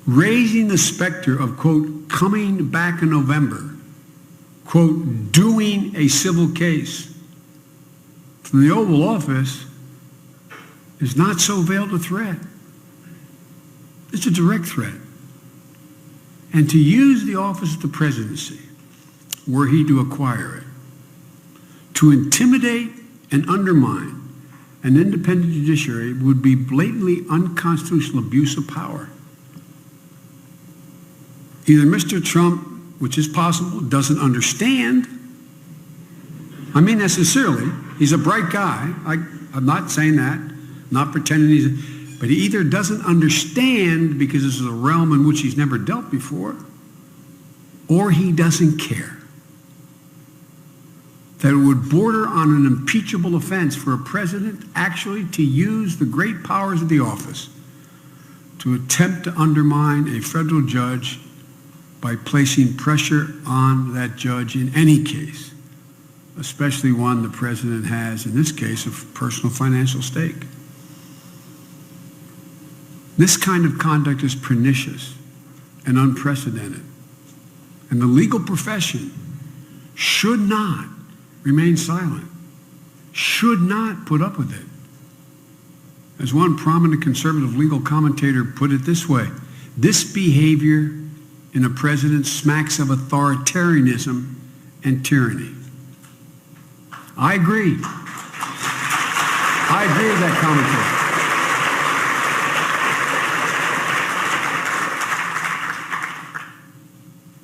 raising the specter of, quote, coming back in November, quote, doing a civil case from the Oval Office is not so veiled a threat. It's a direct threat. And to use the office of the presidency, were he to acquire it, to intimidate and undermine an independent judiciary would be blatantly unconstitutional abuse of power. Either Mr. Trump, which is possible, doesn't understand. I mean that sincerely. He's a bright guy. I'm not saying that, not pretending but he either doesn't understand because this is a realm in which he's never dealt before, or he doesn't care. That it would border on an impeachable offense for a president actually to use the great powers of the office to attempt to undermine a federal judge by placing pressure on that judge in any case, especially one the president has, in this case, a personal financial stake. This kind of conduct is pernicious and unprecedented, and the legal profession should not remain silent, should not put up with it. As one prominent conservative legal commentator put it this way, this behavior in a president smacks of authoritarianism and tyranny. I agree. I agree with that commentary.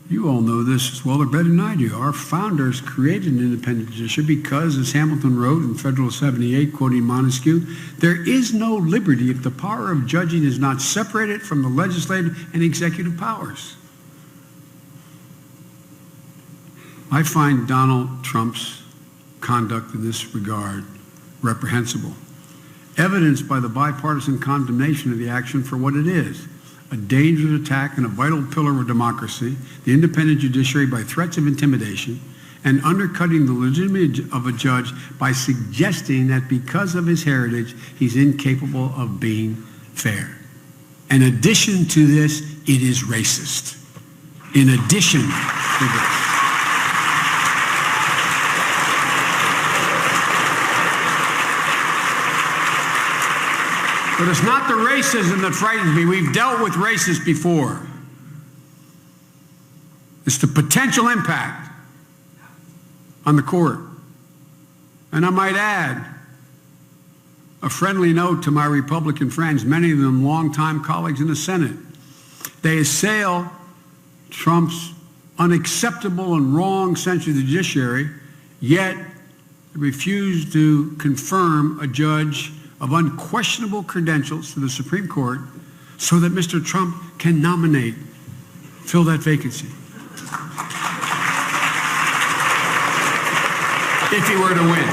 You all know this as well or better than I do. Our founders created an independent judiciary because, as Hamilton wrote in Federal 78, quoting Montesquieu, there is no liberty if the power of judging is not separated from the legislative and executive powers. I find Donald Trump's conduct in this regard reprehensible, evidenced by the bipartisan condemnation of the action for what it is, a dangerous attack on a vital pillar of democracy, the independent judiciary, by threats of intimidation, and undercutting the legitimacy of a judge by suggesting that because of his heritage, he's incapable of being fair. In addition to this, it is racist. In addition to this. But it's not the racism that frightens me. We've dealt with racists before. It's the potential impact on the court. And I might add a friendly note to my Republican friends, many of them longtime colleagues in the Senate. They assail Trump's unacceptable and wrong sense of the judiciary, yet refuse to confirm a judge of unquestionable credentials to the Supreme Court so that Mr. Trump can fill that vacancy. If he were to win.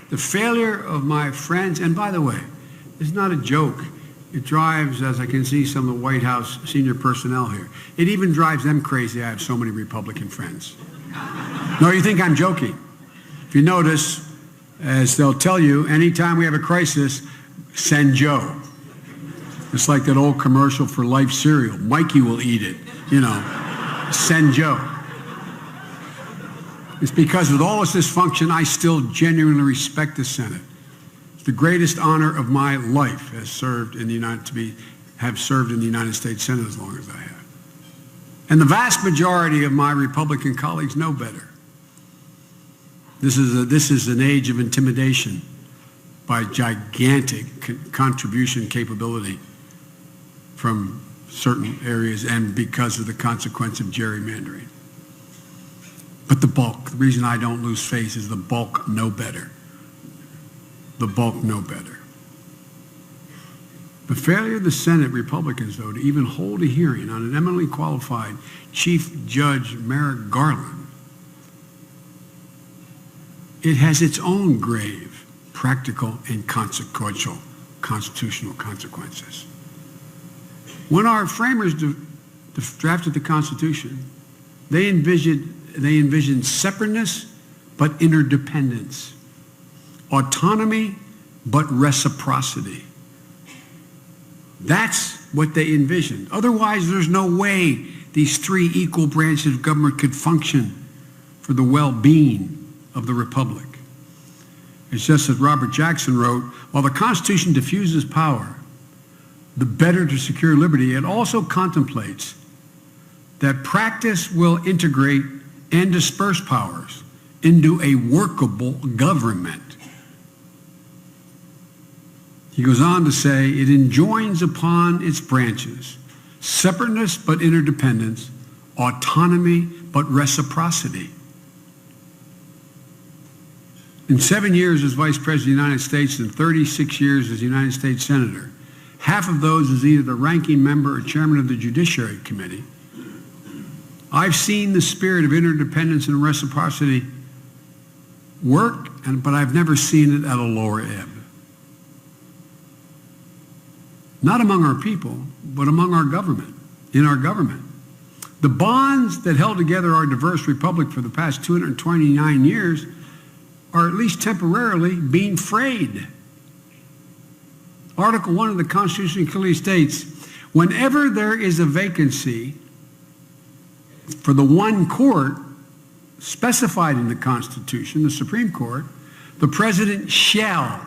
The failure of my friends, and by the way, it's not a joke. It drives, as I can see some of the White House senior personnel here, it even drives them crazy. I have so many Republican friends. No, you think I'm joking. If you notice, as they'll tell you, anytime we have a crisis, send Joe. It's like that old commercial for Life cereal. Mikey will eat it, send Joe. It's because with all this dysfunction, I still genuinely respect the Senate. It's the greatest honor of my life have served in the United States Senate as long as I have. And the vast majority of my Republican colleagues know better. This is an age of intimidation by gigantic contribution capability from certain areas and because of the consequence of gerrymandering. But the bulk, the reason I don't lose faith is the bulk know better. The bulk know better. The failure of the Senate Republicans, though, to even hold a hearing on an eminently qualified Chief Judge Merrick Garland, it has its own grave, practical, and consequential constitutional consequences. When our framers drafted the Constitution, they envisioned separateness but interdependence, autonomy but reciprocity, That's what they envisioned. Otherwise, there's no way these three equal branches of government could function for the well-being of the republic. It's just as Robert Jackson wrote, while the Constitution diffuses power, the better to secure liberty, it also contemplates that practice will integrate and disperse powers into a workable government. He goes on to say, it enjoins upon its branches separateness but interdependence, autonomy but reciprocity. In 7 years as Vice President of the United States and 36 years as United States Senator, half of those as either the ranking member or chairman of the Judiciary Committee, I've seen the spirit of interdependence and reciprocity work, but I've never seen it at a lower ebb. Not among our people, but among our government, in our government. The bonds that held together our diverse republic for the past 229 years are at least temporarily being frayed. Article 1 of the Constitution clearly states, whenever there is a vacancy for the one court specified in the Constitution, the Supreme Court, the President shall,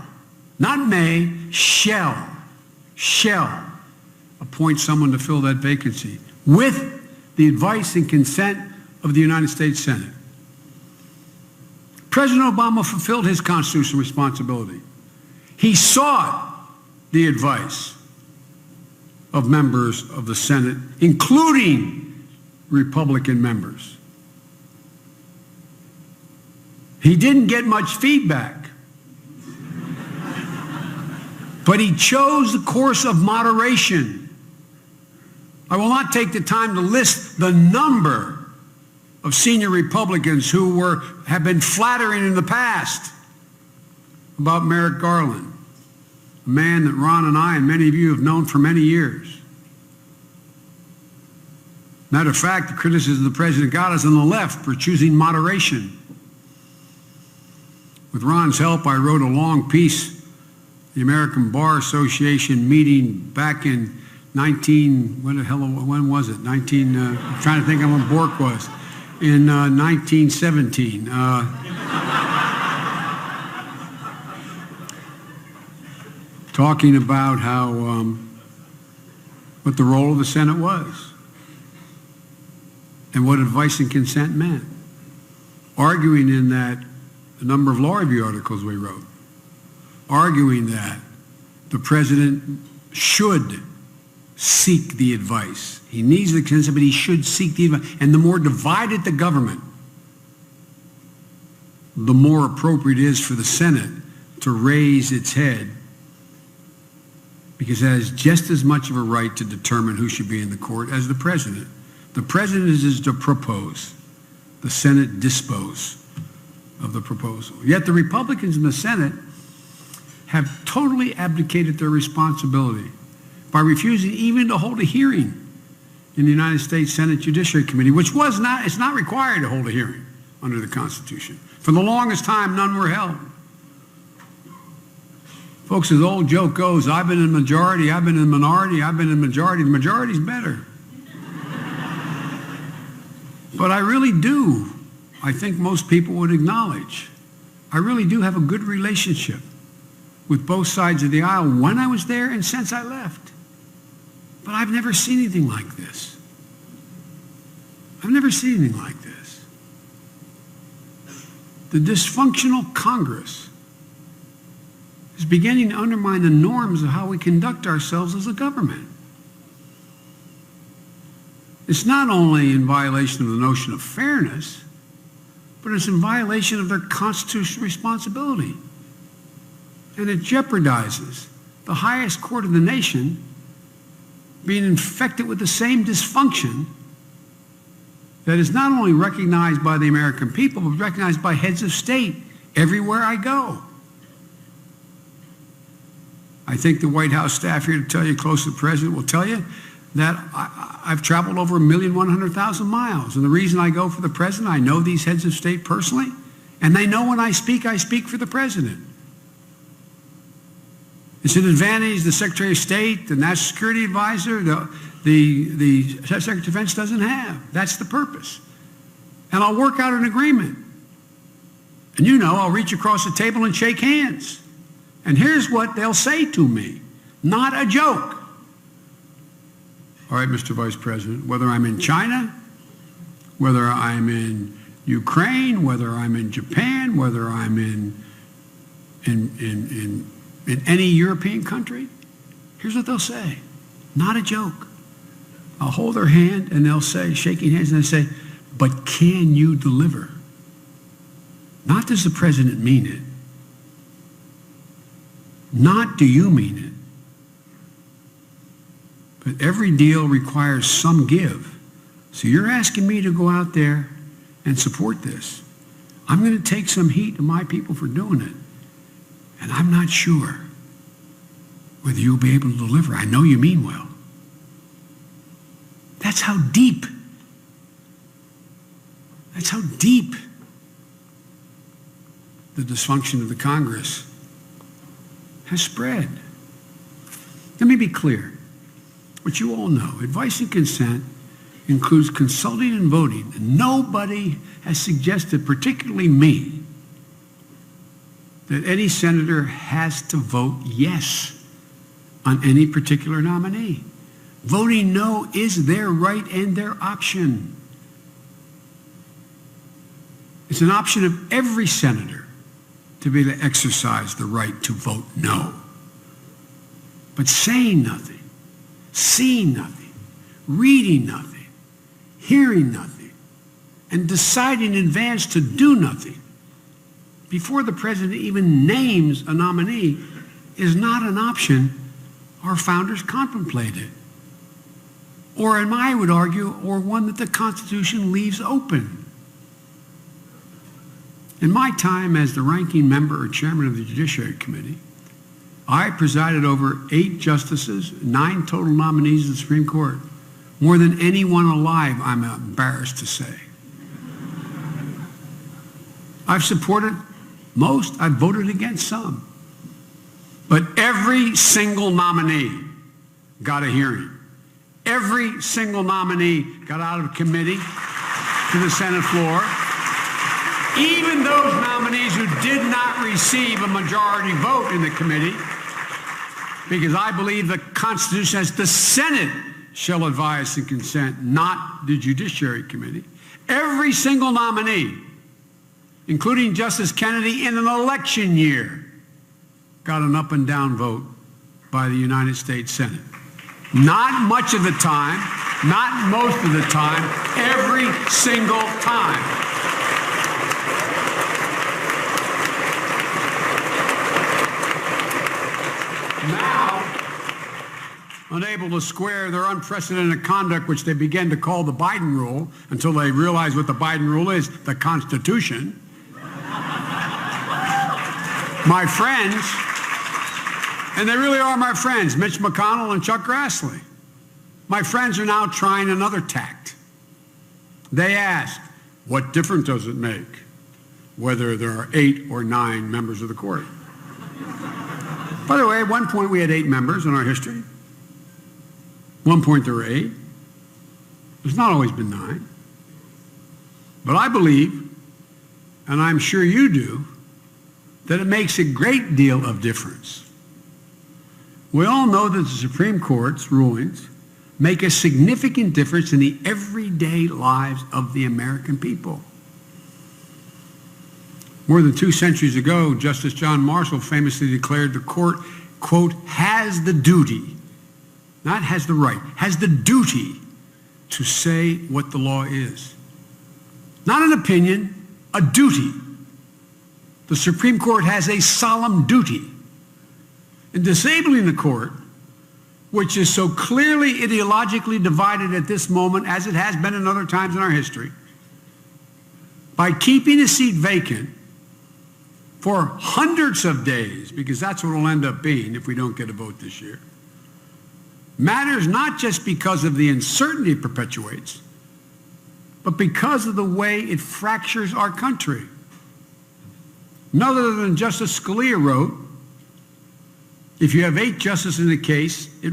not may, shall appoint someone to fill that vacancy with the advice and consent of the United States Senate. President Obama fulfilled his constitutional responsibility. He sought the advice of members of the Senate, including Republican members. He didn't get much feedback, but he chose the course of moderation. I will not take the time to list the number of senior Republicans who have been flattering in the past about Merrick Garland, a man that Ron and I and many of you have known for many years. Matter of fact, the criticism the president got us on the left for choosing moderation. With Ron's help, I wrote a long piece, the American Bar Association meeting back in when was it? I'm trying to think of when Bork was. In 1917. Talking about how, what the role of the Senate was and what advice and consent meant. Arguing in that, a number of law review articles we wrote, arguing that the president should seek the advice. He needs the consent, but he should seek the advice. And the more divided the government, the more appropriate it is for the Senate to raise its head, because it has just as much of a right to determine who should be in the court as the president. The president is to propose. The Senate dispose of the proposal. Yet the Republicans in the Senate have totally abdicated their responsibility by refusing even to hold a hearing in the United States Senate Judiciary Committee, which it's not required to hold a hearing under the Constitution. For the longest time, none were held. Folks, as the old joke goes, I've been in the majority, I've been in the minority, I've been in the majority. The majority's better. But I really do, I think most people would acknowledge, I really do have a good relationship with both sides of the aisle when I was there and since I left. But I've never seen anything like this. I've never seen anything like this. The dysfunctional Congress is beginning to undermine the norms of how we conduct ourselves as a government. It's not only in violation of the notion of fairness, but it's in violation of their constitutional responsibility. And it jeopardizes the highest court of the nation being infected with the same dysfunction that is not only recognized by the American people, but recognized by heads of state everywhere I go. I think the White House staff here to tell you, close to the president, will tell you that I've traveled over 1,100,000 miles. And the reason I go for the president, I know these heads of state personally, and they know when I speak for the president. It's an advantage the Secretary of State, the National Security Advisor, the Secretary of Defense doesn't have. That's the purpose. And I'll work out an agreement. And you know, I'll reach across the table and shake hands. And here's what they'll say to me. Not a joke. All right, Mr. Vice President, whether I'm in China, whether I'm in Ukraine, whether I'm in Japan, whether I'm in any European country, here's what they'll say. Not a joke. I'll hold their hand and they'll say, shaking hands, and they say, but can you deliver? Not does the president mean it. Not do you mean it. But every deal requires some give. So you're asking me to go out there and support this. I'm going to take some heat to my people for doing it. And I'm not sure whether you'll be able to deliver. I know you mean well. That's how deep the dysfunction of the Congress has spread. Let me be clear. What you all know, advice and consent includes consulting and voting. And nobody has suggested, particularly me, that any senator has to vote yes on any particular nominee. Voting no is their right and their option. It's an option of every senator to be able to exercise the right to vote no. But saying nothing, seeing nothing, reading nothing, hearing nothing, and deciding in advance to do nothing before the president even names a nominee is not an option our founders contemplated. Or, and I would argue, or one that the Constitution leaves open. In my time as the ranking member or chairman of the Judiciary Committee, I presided over 8 justices, 9 total nominees to the Supreme Court, more than anyone alive, I'm embarrassed to say. I've supported most, I've voted against some. But every single nominee got a hearing. Every single nominee got out of committee to the Senate floor. Even those nominees who did not receive a majority vote in the committee, because I believe the Constitution says the Senate shall advise and consent, not the Judiciary Committee. Every single nominee, including Justice Kennedy in an election year, got an up and down vote by the United States Senate. Not much of the time, not most of the time, every single time. Now, unable to square their unprecedented conduct, which they began to call the Biden rule, until they realized what the Biden rule is, the Constitution. My friends, and they really are my friends, Mitch McConnell and Chuck Grassley. My friends are now trying another tact. They ask, what difference does it make whether there are 8 or 9 members of the court? By the way, at one point we had 8 members in our history. One point there were 8. There's not always been 9. But I believe, and I'm sure you do, that it makes a great deal of difference. We all know that the Supreme Court's rulings make a significant difference in the everyday lives of the American people. More than 2 centuries ago, Justice John Marshall famously declared the court, quote, has the duty, not has the right, has the duty to say what the law is. Not an opinion, a duty. The Supreme Court has a solemn duty in disabling the court, which is so clearly ideologically divided at this moment, as it has been in other times in our history, by keeping a seat vacant for hundreds of days, because that's what it'll end up being if we don't get a vote this year, matters not just because of the uncertainty it perpetuates, but because of the way it fractures our country. None other than Justice Scalia wrote, If you have 8 justices in the case, it